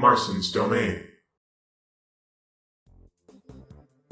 Marston's Domain.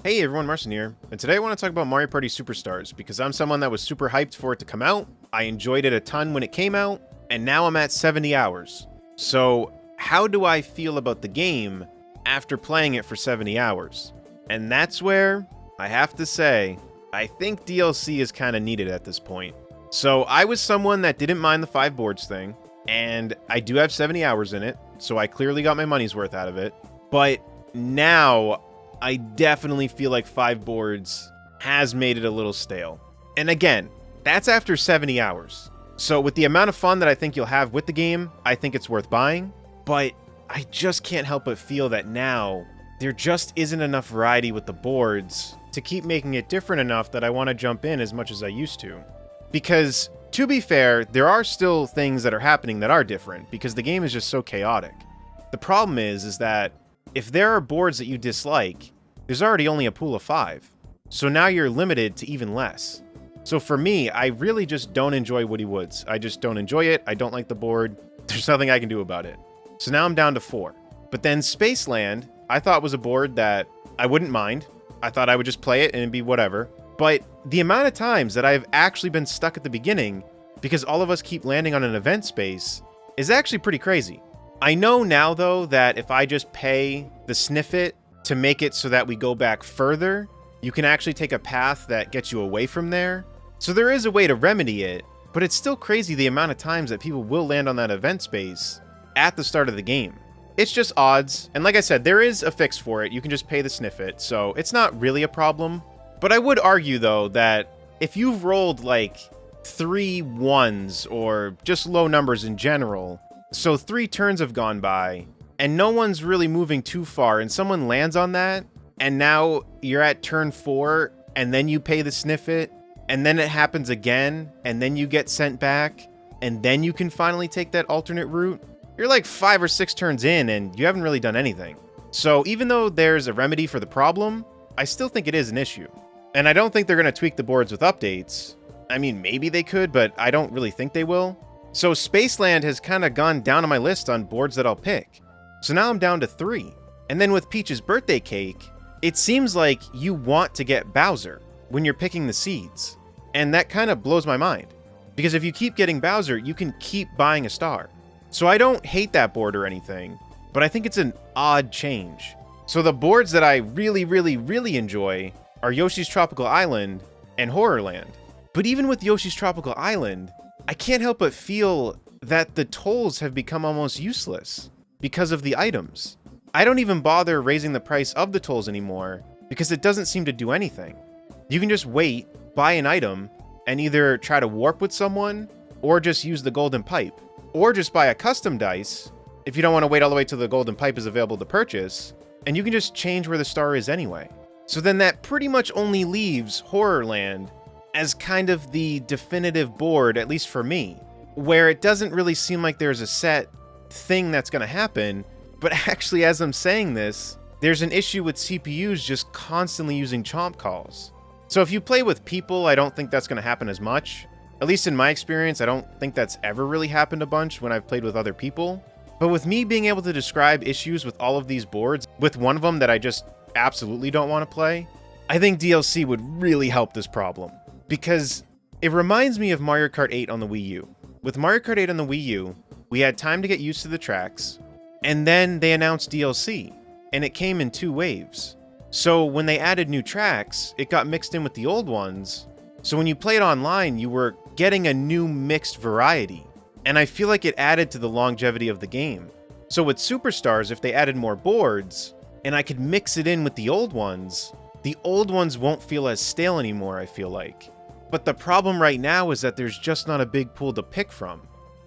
Hey everyone, Marson here, and today I want to talk about Mario Party Superstars because I'm someone that was super hyped for it to come out. I enjoyed it a ton when it came out, and now I'm at 70 hours. So how do I feel about the game after playing it for 70 hours? And that's where I have to say, I think DLC is kind of needed at this point. So I was someone that didn't mind the 5 boards thing, and I do have 70 hours in it, so I clearly got my money's worth out of it. But now I definitely feel like 5 boards has made it a little stale. And again, that's after 70 hours. So with the amount of fun that I think you'll have with the game, I think it's worth buying. But I just can't help but feel that now there just isn't enough variety with the boards to keep making it different enough that I want to jump in as much as I used to. Because to be fair, there are still things that are happening that are different because the game is just so chaotic. The problem is that if there are boards that you dislike, there's already only a pool of 5. So now you're limited to even less. So for me, I really just don't enjoy Woody Woods. I just don't enjoy it. I don't like the board. There's nothing I can do about it. So now I'm down to 4. But then Spaceland, I thought was a board that I wouldn't mind. I thought I would just play it and it'd be whatever. But the amount of times that I've actually been stuck at the beginning because all of us keep landing on an event space is actually pretty crazy. I know now, though, that if I just pay the sniff it to make it so that we go back further, you can actually take a path that gets you away from there. So there is a way to remedy it, but it's still crazy the amount of times that people will land on that event space at the start of the game. It's just odds, and like I said, there is a fix for it. You can just pay the sniff it, so it's not really a problem. But I would argue, though, that if you've rolled like 3 1s or just low numbers in general, so 3 turns have gone by, and no one's really moving too far, and someone lands on that, and now you're at turn 4, and then you pay the sniff it, and then it happens again, and then you get sent back, and then you can finally take that alternate route. You're like 5 or 6 turns in, and you haven't really done anything. So even though there's a remedy for the problem, I still think it is an issue. And I don't think they're going to tweak the boards with updates. I mean, maybe they could, but I don't really think they will. So Spaceland has kind of gone down on my list on boards that I'll pick. So now I'm down to 3. And then with Peach's birthday cake, it seems like you want to get Bowser when you're picking the seeds. And that kind of blows my mind. Because if you keep getting Bowser, you can keep buying a star. So I don't hate that board or anything, but I think it's an odd change. So the boards that I really, really, really enjoy are Yoshi's Tropical Island and Horrorland. But even with Yoshi's Tropical Island, I can't help but feel that the tolls have become almost useless because of the items. I don't even bother raising the price of the tolls anymore because it doesn't seem to do anything. You can just wait, buy an item, and either try to warp with someone, or just use the golden pipe. Or just buy a custom dice, if you don't want to wait all the way till the golden pipe is available to purchase, and you can just change where the star is anyway. So then that pretty much only leaves Horrorland as kind of the definitive board, at least for me, where it doesn't really seem like there's a set thing that's going to happen, but actually as I'm saying this, there's an issue with CPUs just constantly using chomp calls. So if you play with people, I don't think that's going to happen as much. At least in my experience, I don't think that's ever really happened a bunch when I've played with other people. But with me being able to describe issues with all of these boards, with one of them that I just absolutely don't want to play, I think DLC would really help this problem. Because it reminds me of Mario Kart 8 on the Wii U. With Mario Kart 8 on the Wii U, we had time to get used to the tracks, and then they announced DLC, and it came in 2 waves. So when they added new tracks, it got mixed in with the old ones, so when you played online, you were getting a new mixed variety, and I feel like it added to the longevity of the game. So with Superstars, if they added more boards, and I could mix it in with the old ones won't feel as stale anymore, I feel like. But the problem right now is that there's just not a big pool to pick from.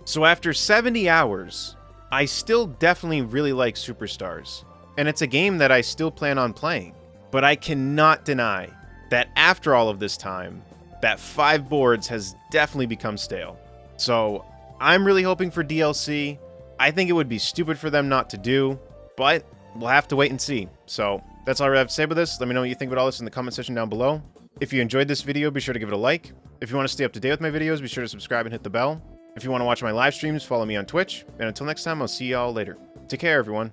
So after 70 hours, I still definitely really like Superstars, and it's a game that I still plan on playing. But I cannot deny that after all of this time, that 5 boards has definitely become stale. So I'm really hoping for DLC. I think it would be stupid for them not to do, but we'll have to wait and see. So that's all I have to say about this. Let me know what you think about all this in the comment section down below. If you enjoyed this video, be sure to give it a like. If you want to stay up to date with my videos, be sure to subscribe and hit the bell. If you want to watch my live streams, follow me on Twitch. And until next time, I'll see y'all later. Take care, everyone.